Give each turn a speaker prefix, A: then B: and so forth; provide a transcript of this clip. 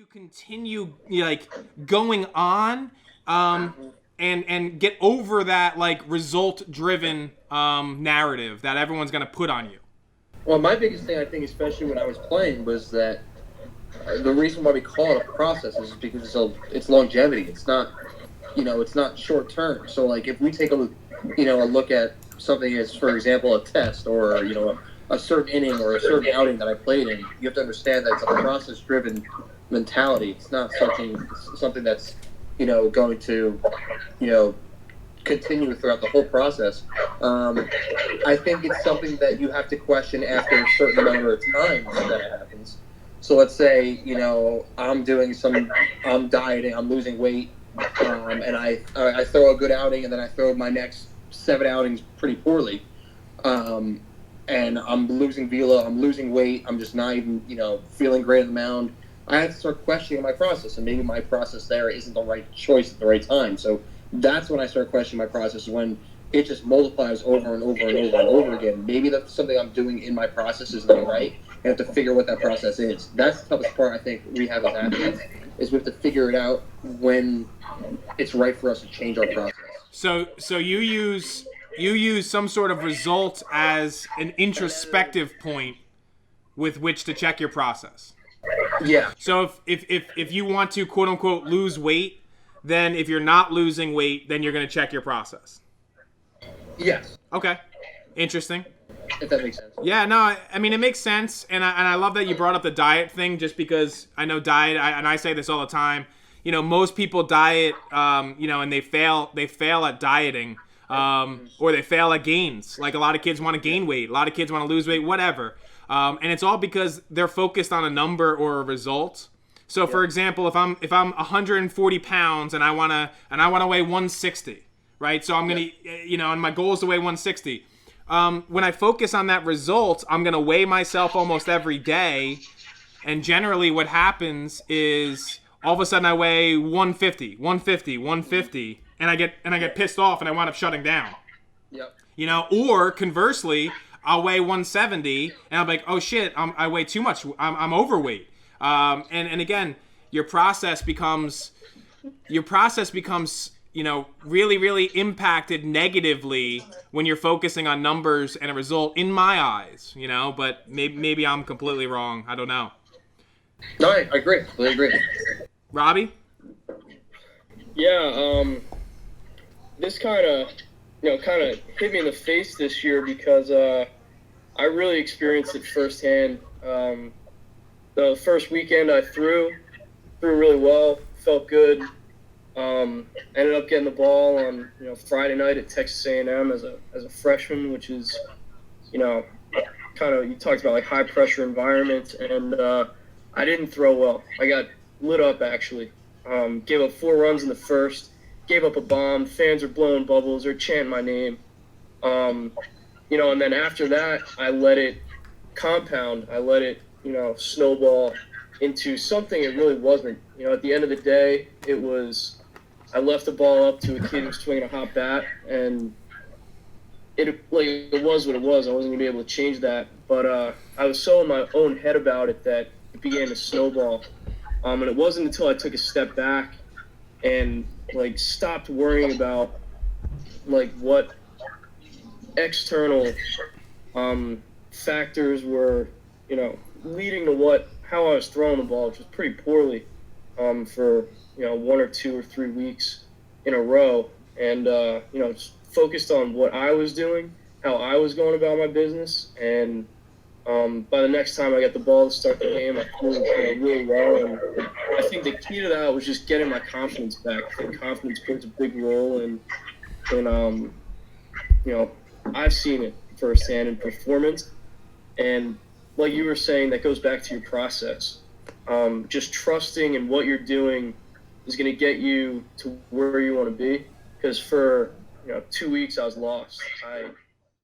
A: you continue like going on and get over that like result driven narrative that everyone's going to put on you?
B: Well, my biggest thing, I think, especially when I was playing, was that the reason why we call it a process is because it's longevity. It's not, it's not short term. So, like, if we take a look at something as, for example, a test or, a certain inning or a certain outing that I played in, you have to understand that it's a process driven mentality. It's not something that's, going to, continue throughout the whole process. I think it's something that you have to question after a certain number of times that it happens. So let's say, I'm dieting, I'm losing weight, and I throw a good outing, and then I throw my next 7 outings pretty poorly, and I'm losing velo, I'm losing weight, I'm just not even, feeling great on the mound. I have to start questioning my process, and maybe my process there isn't the right choice at the right time. So that's when I start questioning my process, when it just multiplies over and over and over and over again. Maybe that's something I'm doing in my process isn't right. I have to figure what that process is. That's the toughest part I think we have as athletes, is we have to figure it out when it's right for us to change our process.
A: So you use some sort of result as an introspective point with which to check your process.
B: Yeah.
A: So if you want to quote unquote lose weight, then if you're not losing weight, then you're going to check your process.
B: Yes.
A: Okay. Interesting.
B: If that makes sense.
A: Yeah, no, I mean, it makes sense, and I love that you brought up the diet thing, just because I know diet, and I say this all the time. Most people diet, and they fail at dieting, or they fail at gains. Like, a lot of kids want to gain weight, a lot of kids want to lose weight, whatever, and it's all because they're focused on a number or a result. So, for example, if I'm 140 pounds and I wanna weigh 160, right? So I'm gonna, and my goal is to weigh 160. When I focus on that result, I'm going to weigh myself almost every day. And generally what happens is all of a sudden I weigh 150, and I get pissed off and I wind up shutting down.
B: Yep.
A: Or conversely, I'll weigh 170 and I'm like, oh shit, I weigh too much. I'm overweight. And again, your process becomes really, really impacted negatively when you're focusing on numbers and a result, in my eyes, but maybe I'm completely wrong. I don't know.
B: No, I agree. I agree.
A: Robbie?
C: Yeah, this kind of hit me in the face this year because I really experienced it firsthand. The first weekend I threw really well, felt good. Ended up getting the ball on Friday night at Texas A&M as a freshman, which is kind of, you talked about like high pressure environment, and I didn't throw well. I got lit up actually. Gave up 4 runs in the first, gave up a bomb. Fans are blowing bubbles, they're chanting my name. And then after that I let it compound. I let it snowball into something it really wasn't. At the end of the day, I left the ball up to a kid who's swinging a hot bat, and it was what it was. I wasn't going to be able to change that. But I was so in my own head about it that it began to snowball. And it wasn't until I took a step back and stopped worrying about what external factors were leading to how I was throwing the ball, which was pretty poorly for 1 or 2 or 3 weeks in a row, and just focused on what I was doing, how I was going about my business, and by the next time I got the ball to start the game, I threw really well. And I think the key to that was just getting my confidence back. I think confidence plays a big role, and I've seen it firsthand in performance, and like you were saying, that goes back to your process. Just trusting in what you're doing is going to get you to where you want to be. Because for 2 weeks I was lost. I